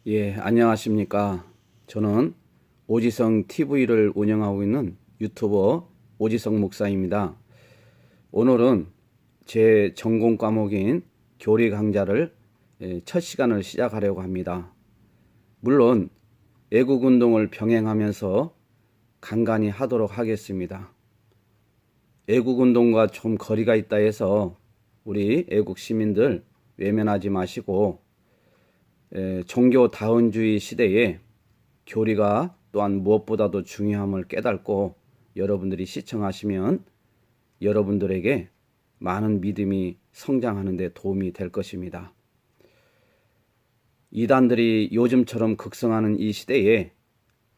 예, 안녕하십니까. 저는 오지성 TV를 운영하고 있는 유튜버 오지성 목사입니다. 오늘은 제 전공 과목인 교리 강좌를 첫 시간을 시작하려고 합니다. 물론 애국운동을 병행하면서 간간히 하도록 하겠습니다. 애국운동과 좀 거리가 있다 해서 우리 애국 시민들 외면하지 마시고 종교 다원주의 시대에 교리가 또한 무엇보다도 중요함을 깨닫고 여러분들이 시청하시면 여러분들에게 많은 믿음이 성장하는 데 도움이 될 것입니다. 이단들이 요즘처럼 극성하는 이 시대에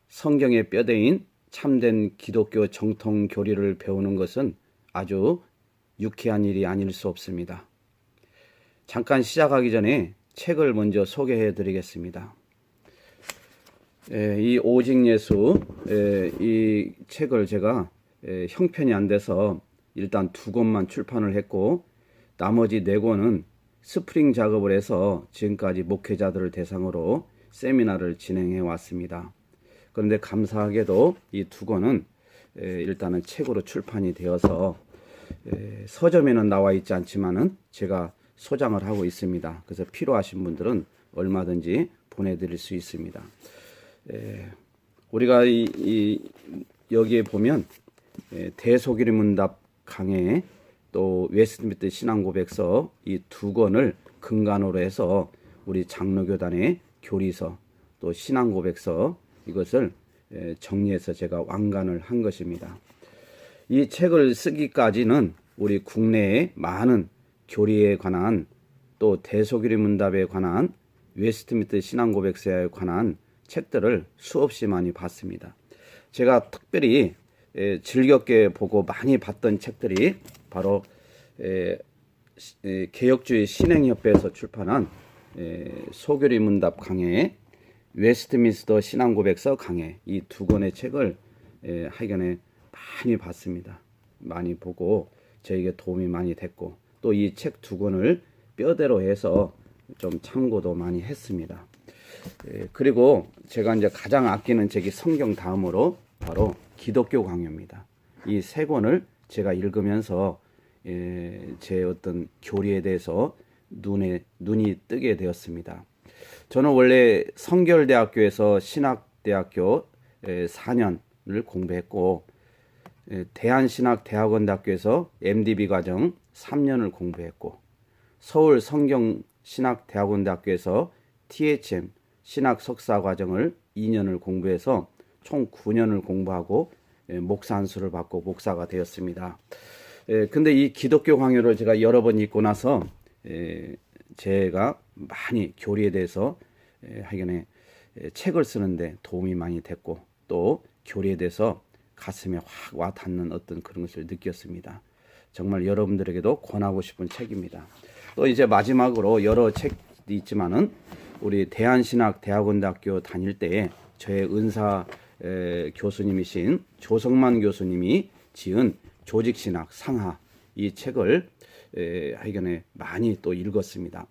성경의 뼈대인 참된 기독교 정통 교리를 배우는 것은 아주 유쾌한 일이 아닐 수 없습니다. 잠깐 시작하기 전에 책을 먼저 소개해 드리겠습니다. 이 오직 예수, 이 책을 제가 형편이 안 돼서 일단 2권만 출판을 했고 나머지 4권은 스프링 작업을 해서 지금까지 목회자들을 대상으로 세미나를 진행해 왔습니다. 그런데 감사하게도 이 2권은 일단은 책으로 출판이 되어서 서점에는 나와 있지 않지만은 제가 소장을 하고 있습니다. 그래서 필요하신 분들은 얼마든지 보내드릴 수 있습니다. 우리가 여기에 보면 대속일의 문답 강해 또 웨스트민스터 신앙고백서 이 2권을 근간으로 해서 우리 장로교단의 교리서 또 신앙고백서 이것을 정리해서 제가 완간을 한 것입니다. 이 책을 쓰기까지는 우리 국내에 많은 교리에 관한 또 대속일의 문답에 관한 웨스트민스터 신앙고백서에 관한 책들을 수없이 많이 봤습니다. 제가 특별히 즐겁게 보고 많이 봤던 책들이 바로 개혁주의 신행협회에서 출판한 소교리 문답 강해, 웨스트민스터 신앙고백서 강해 이 2권의 책을 하여간에 많이 봤습니다. 많이 보고 저에게 도움이 많이 됐고 또 이 책 2권을 뼈대로 해서 좀 참고도 많이 했습니다. 그리고 제가 이제 가장 아끼는 책이 성경 다음으로 바로 기독교 강요입니다. 이 3권을 제가 읽으면서 제 어떤 교리에 대해서 눈이 뜨게 되었습니다. 저는 원래 성결대학교에서 신학대학교 4년을 공부했고 대한신학대학원대학교에서 MDB 과정 3년을 공부했고 서울 성경신학대학원대학교에서 THM 신학 석사 과정을 2년을 공부해서 총 9년을 공부하고 목사 안수를 받고 목사가 되었습니다. 근데 이 기독교 강요를 제가 여러 번 읽고 나서 제가 많이 교리에 대해서 하여간에 책을 쓰는데 도움이 많이 됐고 또 교리에 대해서 가슴에 확 와 닿는 어떤 그런 것을 느꼈습니다. 정말 여러분들에게도 권하고 싶은 책입니다. 또 이제 마지막으로 여러 책이 있지만은 우리 대한신학대학원대학교 다닐 때에 저의 은사 교수님이신 조성만 교수님이 지은 조직신학 상하 이 책을 하여간에 많이 또 읽었습니다.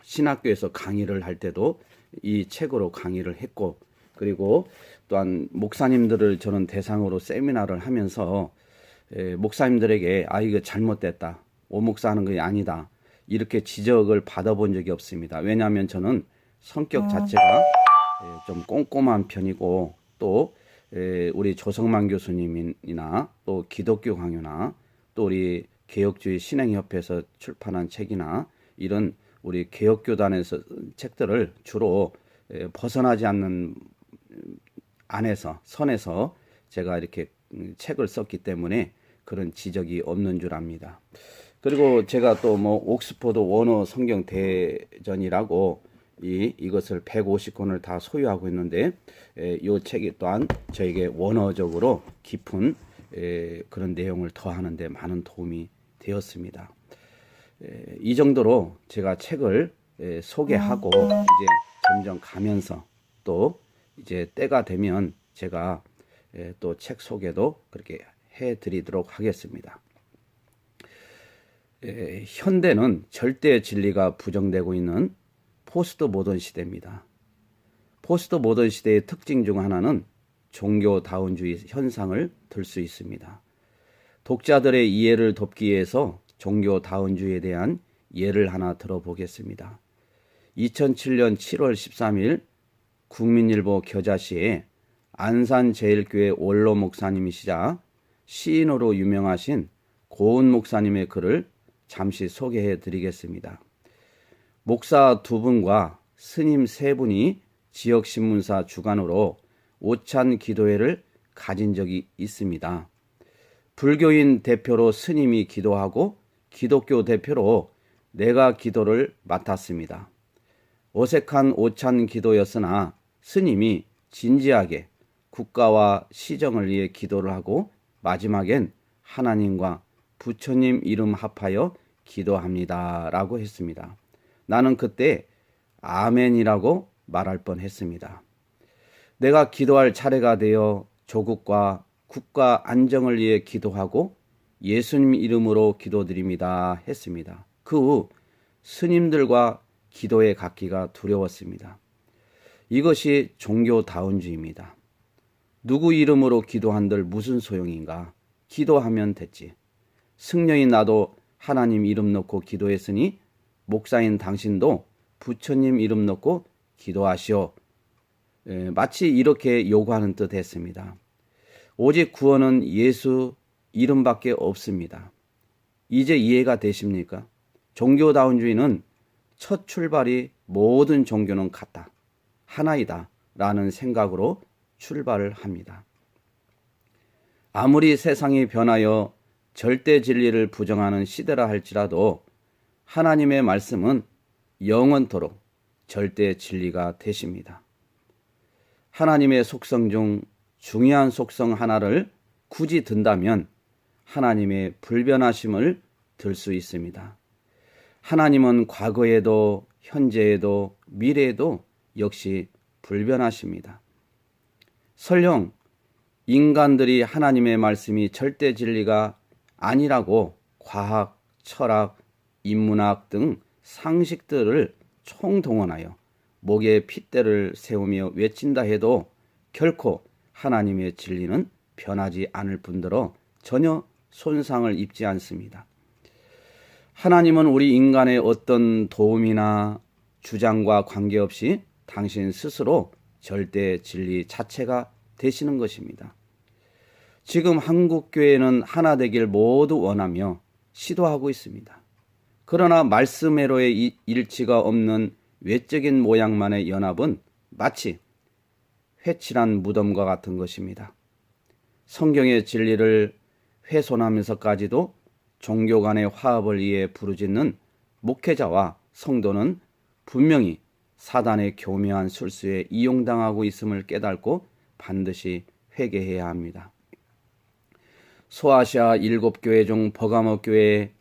신학교에서 강의를 할 때도 이 책으로 강의를 했고 그리고 또한 목사님들을 저는 대상으로 세미나를 하면서 목사님들에게 이거 잘못됐다. 오목사하는 게 아니다. 이렇게 지적을 받아본 적이 없습니다. 왜냐하면 저는 성격 자체가 좀 꼼꼼한 편이고 또 우리 조성만 교수님이나 또 기독교 강요나 또 우리 개혁주의 신행협회에서 출판한 책이나 이런 우리 개혁교단에서 책들을 주로 벗어나지 않는 안에서 선에서 제가 이렇게 책을 썼기 때문에 그런 지적이 없는 줄 압니다. 그리고 제가 또 옥스퍼드 원어 성경 대전이라고 이것을 150권을 다 소유하고 있는데 이 책이 또한 저에게 원어적으로 깊은 그런 내용을 더하는 데 많은 도움이 되었습니다. 이 정도로 제가 책을 소개하고 이제 점점 가면서 또 이제 때가 되면 제가 또 책 소개도 그렇게 해드리도록 하겠습니다. 현대는 절대 진리가 부정되고 있는 포스트 모던 시대입니다. 포스트 모던 시대의 특징 중 하나는 종교다운주의 현상을 들 수 있습니다. 독자들의 이해를 돕기 위해서 종교다운주의에 대한 예를 하나 들어보겠습니다. 2007년 7월 13일 국민일보 겨자시에 안산제일교회 원로 목사님이시자 시인으로 유명하신 고은 목사님의 글을 잠시 소개해 드리겠습니다. 목사 2분과 스님 3분이 지역신문사 주관으로 오찬 기도회를 가진 적이 있습니다. 불교인 대표로 스님이 기도하고 기독교 대표로 내가 기도를 맡았습니다. 어색한 오찬 기도였으나 스님이 진지하게 국가와 시정을 위해 기도를 하고 마지막엔 하나님과 부처님 이름 합하여 기도합니다 라고 했습니다. 나는 그때 아멘이라고 말할 뻔했습니다. 내가 기도할 차례가 되어 조국과 국가 안정을 위해 기도하고 예수님 이름으로 기도드립니다 했습니다. 그 후 스님들과 기도에 갖기가 두려웠습니다. 이것이 종교다운주의입니다. 누구 이름으로 기도한들 무슨 소용인가? 기도하면 됐지. 승려인 나도 하나님 이름 넣고 기도했으니 목사인 당신도 부처님 이름 넣고 기도하시오. 마치 이렇게 요구하는 듯 했습니다. 오직 구원은 예수 이름밖에 없습니다. 이제 이해가 되십니까? 종교다운주의는 첫 출발이 모든 종교는 같다, 하나이다 라는 생각으로 출발을 합니다. 아무리 세상이 변하여 절대 진리를 부정하는 시대라 할지라도 하나님의 말씀은 영원토록 절대 진리가 되십니다. 하나님의 속성 중 중요한 속성 하나를 굳이 든다면 하나님의 불변하심을 들 수 있습니다. 하나님은 과거에도 현재에도 미래에도 역시 불변하십니다. 설령 인간들이 하나님의 말씀이 절대 진리가 아니라고 과학, 철학, 인문학 등 상식들을 총동원하여 목에 핏대를 세우며 외친다 해도 결코 하나님의 진리는 변하지 않을 뿐더러 전혀 손상을 입지 않습니다. 하나님은 우리 인간의 어떤 도움이나 주장과 관계없이 당신 스스로 절대 진리 자체가 되시는 것입니다. 지금 한국교회는 하나 되길 모두 원하며 시도하고 있습니다. 그러나 말씀회로의 일치가 없는 외적인 모양만의 연합은 마치 회칠한 무덤과 같은 것입니다. 성경의 진리를 훼손하면서까지도 종교 간의 화합을 위해 부르짖는 목회자와 성도는 분명히 사단의 교묘한 술수에 이용당하고 있음을 깨닫고 반드시 회개해야 합니다. 소아시아 7교회 중 버가모 교회의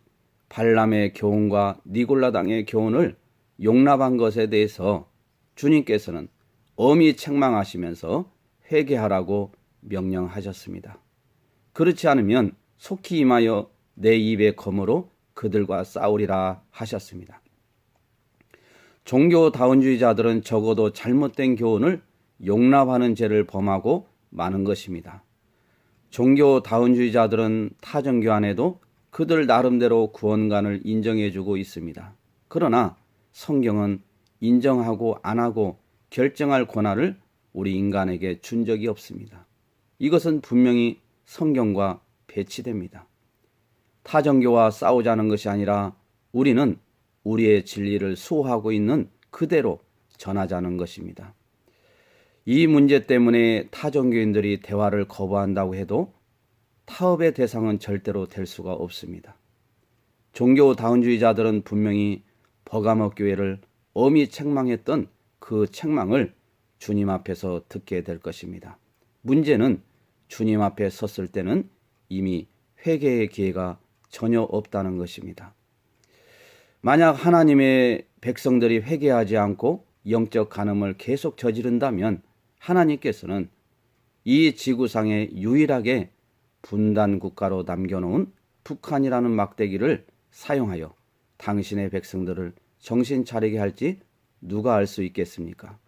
발람의 교훈과 니골라당의 교훈을 용납한 것에 대해서 주님께서는 엄히 책망하시면서 회개하라고 명령하셨습니다. 그렇지 않으면 속히 임하여 내 입의 검으로 그들과 싸우리라 하셨습니다. 종교다운주의자들은 적어도 잘못된 교훈을 용납하는 죄를 범하고 마는 것입니다. 종교다운주의자들은 타종교 안에도 그들 나름대로 구원관을 인정해주고 있습니다. 그러나 성경은 인정하고 안 하고 결정할 권한을 우리 인간에게 준 적이 없습니다. 이것은 분명히 성경과 배치됩니다. 타종교와 싸우자는 것이 아니라 우리는 우리의 진리를 수호하고 있는 그대로 전하자는 것입니다. 이 문제 때문에 타종교인들이 대화를 거부한다고 해도 타협의 대상은 절대로 될 수가 없습니다. 종교다운주의자들은 분명히 버가모 교회를 엄히 책망했던 그 책망을 주님 앞에서 듣게 될 것입니다. 문제는 주님 앞에 섰을 때는 이미 회개의 기회가 전혀 없다는 것입니다. 만약 하나님의 백성들이 회개하지 않고 영적 간음을 계속 저지른다면 하나님께서는 이 지구상에 유일하게 분단 국가로 남겨놓은 북한이라는 막대기를 사용하여 당신의 백성들을 정신 차리게 할지 누가 알 수 있겠습니까?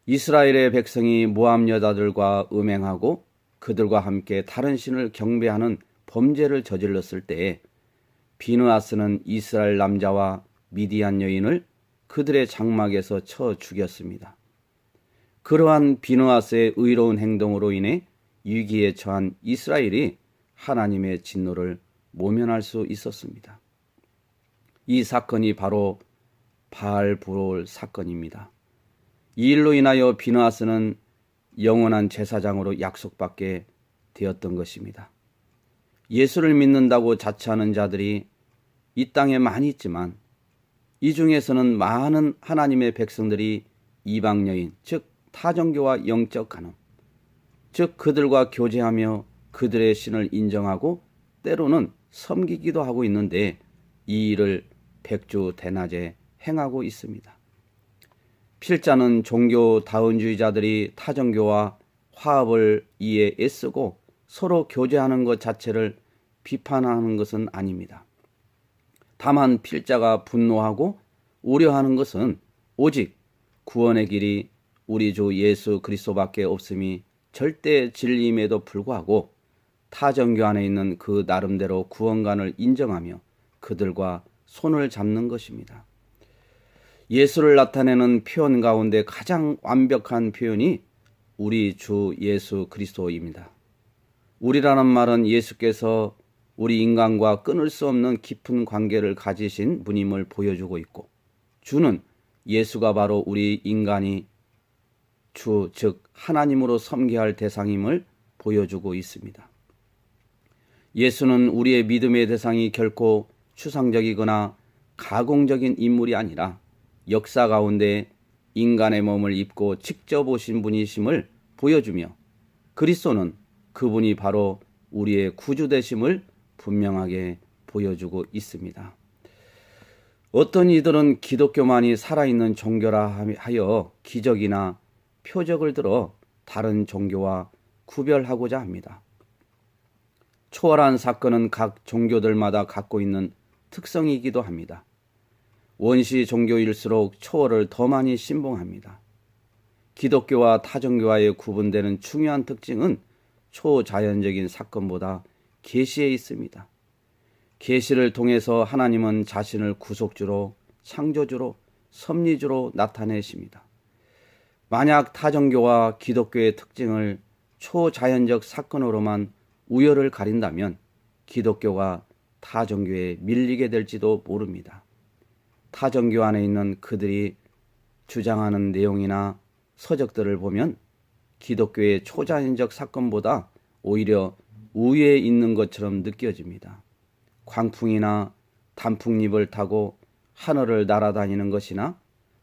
이스라엘의 백성이 모압 여자들과 음행하고 그들과 함께 다른 신을 경배하는 범죄를 저질렀을 때에 비느하스는 이스라엘 남자와 미디안 여인을 그들의 장막에서 쳐 죽였습니다. 그러한 비느하스의 의로운 행동으로 인해 위기에 처한 이스라엘이 하나님의 진노를 모면할 수 있었습니다. 이 사건이 바로 바알브올 사건입니다. 이 일로 인하여 비느하스는 영원한 제사장으로 약속받게 되었던 것입니다. 예수를 믿는다고 자처하는 자들이 이 땅에 많이 있지만 이 중에서는 많은 하나님의 백성들이 이방 여인, 즉 타종교와 영적 간음, 즉 그들과 교제하며 그들의 신을 인정하고 때로는 섬기기도 하고 있는데 이 일을 백주대낮에 행하고 있습니다. 필자는 종교 다원주의자들이 타종교와 화합을 위해 애쓰고 서로 교제하는 것 자체를 비판하는 것은 아닙니다. 다만 필자가 분노하고 우려하는 것은 오직 구원의 길이 우리 주 예수 그리스도밖에 없음이 절대 진리임에도 불구하고 타종교 안에 있는 그 나름대로 구원관을 인정하며 그들과 손을 잡는 것입니다. 예수를 나타내는 표현 가운데 가장 완벽한 표현이 우리 주 예수 그리스도입니다. 우리라는 말은 예수께서 우리 인간과 끊을 수 없는 깊은 관계를 가지신 분임을 보여주고 있고, 주는 예수가 바로 우리 인간이 주, 즉 하나님으로 섬겨야 할 대상임을 보여주고 있습니다. 예수는 우리의 믿음의 대상이 결코 추상적이거나 가공적인 인물이 아니라 역사 가운데 인간의 몸을 입고 직접 오신 분이심을 보여주며, 그리스도는 그분이 바로 우리의 구주 되심을 분명하게 보여주고 있습니다. 어떤 이들은 기독교만이 살아있는 종교라 하여 기적이나 표적을 들어 다른 종교와 구별하고자 합니다. 초월한 사건은 각 종교들마다 갖고 있는 특성이기도 합니다. 원시 종교일수록 초월을 더 많이 신봉합니다. 기독교와 타종교와의 구분되는 중요한 특징은 초자연적인 사건보다 계시에 있습니다. 계시를 통해서 하나님은 자신을 구속주로, 창조주로, 섭리주로 나타내십니다. 만약 타종교와 기독교의 특징을 초자연적 사건으로만 우열을 가린다면 기독교가 타종교에 밀리게 될지도 모릅니다. 타종교 안에 있는 그들이 주장하는 내용이나 서적들을 보면 기독교의 초자연적 사건보다 오히려 우위에 있는 것처럼 느껴집니다. 광풍이나 단풍잎을 타고 하늘을 날아다니는 것이나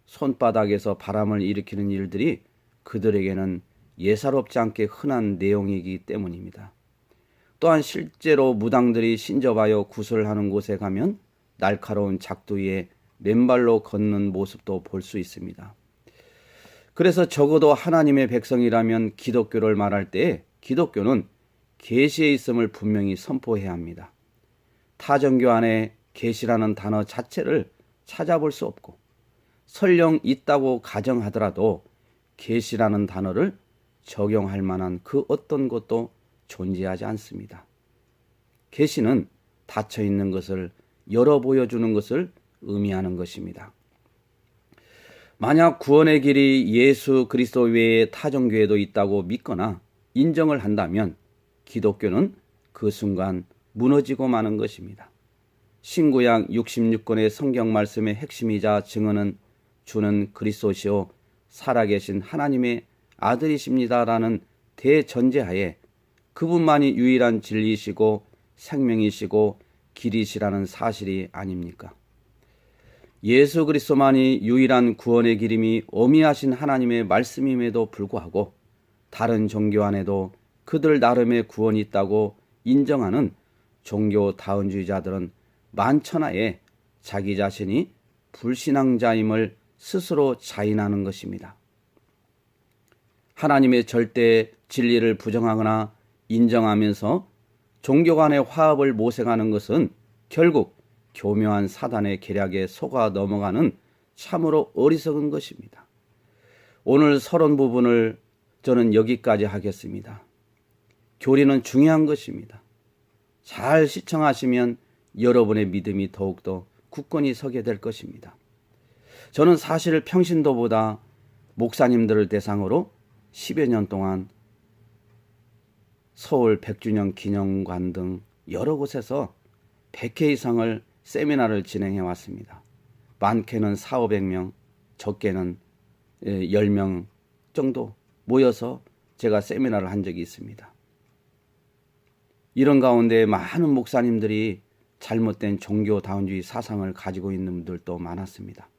손바닥에서 바람을 일으키는 일들이 그들에게는 예사롭지 않게 흔한 내용이기 때문입니다. 또한 실제로 무당들이 신접하여 구슬하는 곳에 가면 날카로운 작두 위에 맨발로 걷는 모습도 볼 수 있습니다. 그래서 적어도 하나님의 백성이라면 기독교를 말할 때 기독교는 계시에 있음을 분명히 선포해야 합니다. 타종교 안에 계시라는 단어 자체를 찾아볼 수 없고 설령 있다고 가정하더라도 계시라는 단어를 적용할 만한 그 어떤 것도 존재하지 않습니다. 계시는 닫혀 있는 것을 열어 보여주는 것을 의미하는 것입니다. 만약 구원의 길이 예수 그리스도 외에 타종교에도 있다고 믿거나 인정을 한다면 기독교는 그 순간 무너지고 마는 것입니다. 신구약 66권의 성경 말씀의 핵심이자 증언은 주는 그리스도시요 살아계신 하나님의 아들이십니다라는 대전제하에 그분만이 유일한 진리이시고 생명이시고 길이시라는 사실이 아닙니까? 예수 그리스도만이 유일한 구원의 길임이 어미하신 하나님의 말씀임에도 불구하고 다른 종교 안에도 그들 나름의 구원이 있다고 인정하는 종교 다원주의자들은 만천하에 자기 자신이 불신앙자임을 스스로 자인하는 것입니다. 하나님의 절대 진리를 부정하거나 인정하면서 종교 간의 화합을 모색하는 것은 결국 교묘한 사단의 계략에 속아 넘어가는 참으로 어리석은 것입니다. 오늘 서론 부분을 저는 여기까지 하겠습니다. 교리는 중요한 것입니다. 잘 시청하시면 여러분의 믿음이 더욱더 굳건히 서게 될 것입니다. 저는 사실 평신도보다 목사님들을 대상으로 10여 년 동안 서울 100주년 기념관 등 여러 곳에서 100회 이상을 세미나를 진행해 왔습니다. 많게는 400~500명, 적게는 10명 정도 모여서 제가 세미나를 한 적이 있습니다. 이런 가운데 많은 목사님들이 잘못된 종교다운주의 사상을 가지고 있는 분들도 많았습니다.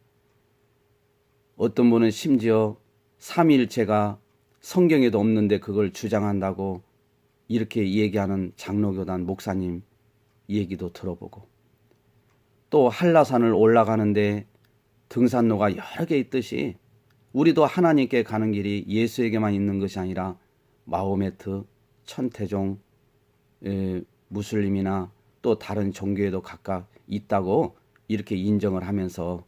어떤 분은 심지어 삼위일체가 성경에도 없는데 그걸 주장한다고 이렇게 얘기하는 장로교단 목사님 얘기도 들어보고, 또 한라산을 올라가는데 등산로가 여러 개 있듯이 우리도 하나님께 가는 길이 예수에게만 있는 것이 아니라 마호메트, 천태종, 무슬림이나 또 다른 종교에도 각각 있다고 이렇게 인정을 하면서,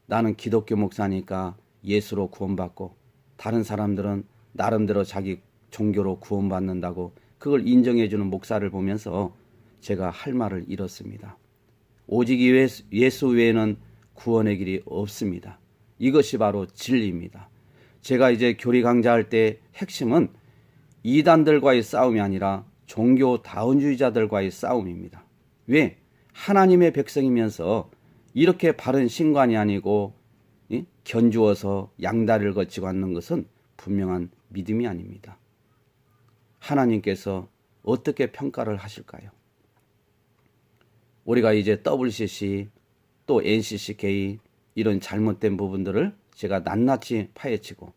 나는 기독교 목사니까 예수로 구원받고 다른 사람들은 나름대로 자기 종교로 구원받는다고 그걸 인정해주는 목사를 보면서 제가 할 말을 잃었습니다. 오직 예수 외에는 구원의 길이 없습니다. 이것이 바로 진리입니다. 제가 이제 교리 강좌할 때 핵심은 이단들과의 싸움이 아니라 종교다운주의자들과의 싸움입니다. 왜? 하나님의 백성이면서 이렇게 바른 신관이 아니고 견주어서 양다리를 거치고 앉는 것은 분명한 믿음이 아닙니다. 하나님께서 어떻게 평가를 하실까요? 우리가 이제 WCC 또 NCCK 이런 잘못된 부분들을 제가 낱낱이 파헤치고,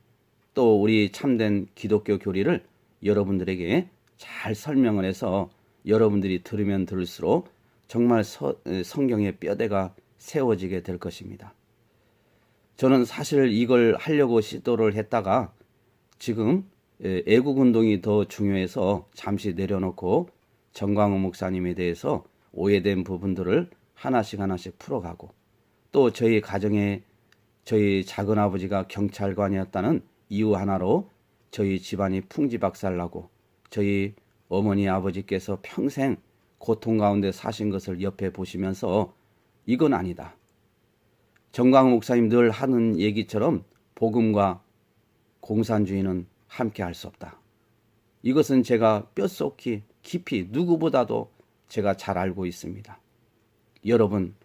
또 우리 참된 기독교 교리를 여러분들에게 잘 설명을 해서 여러분들이 들으면 들을수록 정말 성경의 뼈대가 세워지게 될 것입니다. 저는 사실 이걸 하려고 시도를 했다가 지금 애국운동이 더 중요해서 잠시 내려놓고 정광훈 목사님에 대해서 오해된 부분들을 하나씩 풀어가고, 또 저희 가정에 저희 작은아버지가 경찰관이었다는 이유 하나로 저희 집안이 풍지박살나고 저희 어머니 아버지께서 평생 고통 가운데 사신 것을 옆에 보시면서 이건 아니다. 정광훈 목사님 늘 하는 얘기처럼 복음과 공산주의는 함께 할 수 없다. 이것은 제가 뼛속히 깊이 누구보다도 제가 잘 알고 있습니다. 여러분,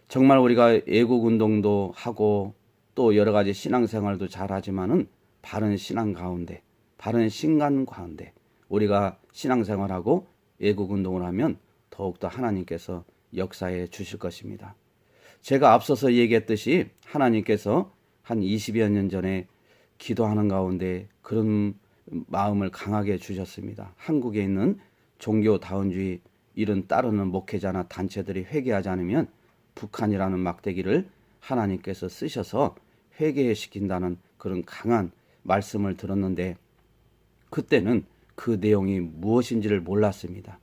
정말 우리가 애국운동도 하고 또 여러 가지 신앙생활도 잘하지만은 바른 신앙 가운데, 바른 신간 가운데 우리가 신앙생활하고 애국운동을 하면 더욱더 하나님께서 역사해 주실 것입니다. 제가 앞서서 얘기했듯이 하나님께서 한 20여 년 전에 기도하는 가운데 그런 마음을 강하게 주셨습니다. 한국에 있는 종교다운주의 이런 따르는 목회자나 단체들이 회개하지 않으면 북한이라는 막대기를 하나님께서 쓰셔서 회개시킨다는 그런 강한 말씀을 들었는데, 그때는 그 내용이 무엇인지를 몰랐습니다.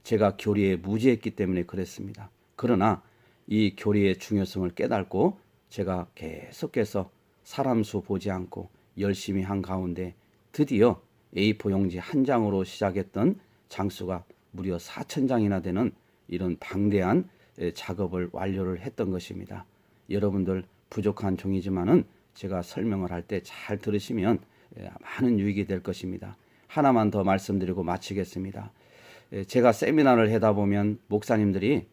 제가 교리에 무지했기 때문에 그랬습니다. 그러나 이 교리의 중요성을 깨닫고 제가 계속해서 사람 수 보지 않고 열심히 한 가운데 드디어 A4 용지 한 장으로 시작했던 장수가 무려 4,000장이나 되는 이런 방대한 작업을 완료를 했던 것입니다. 여러분들 부족한 종이지만은 제가 설명을 할 때 잘 들으시면 많은 유익이 될 것입니다. 하나만 더 말씀드리고 마치겠습니다. 제가 세미나를 하다 보면 목사님들이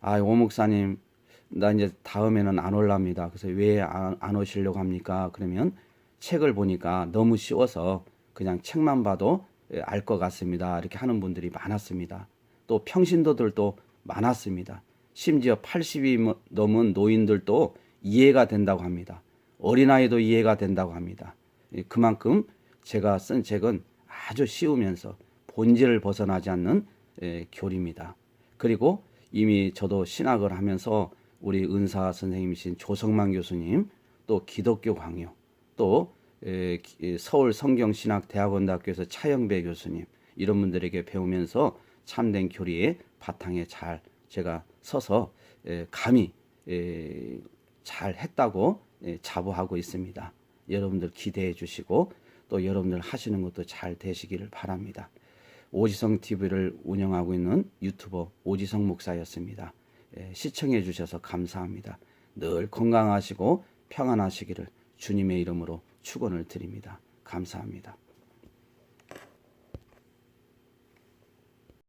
오 목사님 나 이제 다음에는 안 올랍니다. 그래서 왜 안 오시려고 합니까? 그러면 책을 보니까 너무 쉬워서 그냥 책만 봐도 알 것 같습니다. 이렇게 하는 분들이 많았습니다. 또 평신도들도 많았습니다. 심지어 80이 넘은 노인들도 이해가 된다고 합니다. 어린아이도 이해가 된다고 합니다. 그만큼 제가 쓴 책은 아주 쉬우면서 본질을 벗어나지 않는 교리입니다. 그리고 이미 저도 신학을 하면서 우리 은사 선생님이신 조성만 교수님, 또 기독교 강요, 또 서울 성경신학대학원대학교에서 차영배 교수님, 이런 분들에게 배우면서 참된 교리의 바탕에 잘 제가 서서 감히 잘 했다고 자부하고 있습니다. 여러분들 기대해 주시고 또 여러분들 하시는 것도 잘 되시기를 바랍니다. 오지성 TV를 운영하고 있는 유튜버 오지성 목사였습니다. 시청해 주셔서 감사합니다. 늘 건강하시고 평안하시기를 주님의 이름으로 축원을 드립니다. 감사합니다.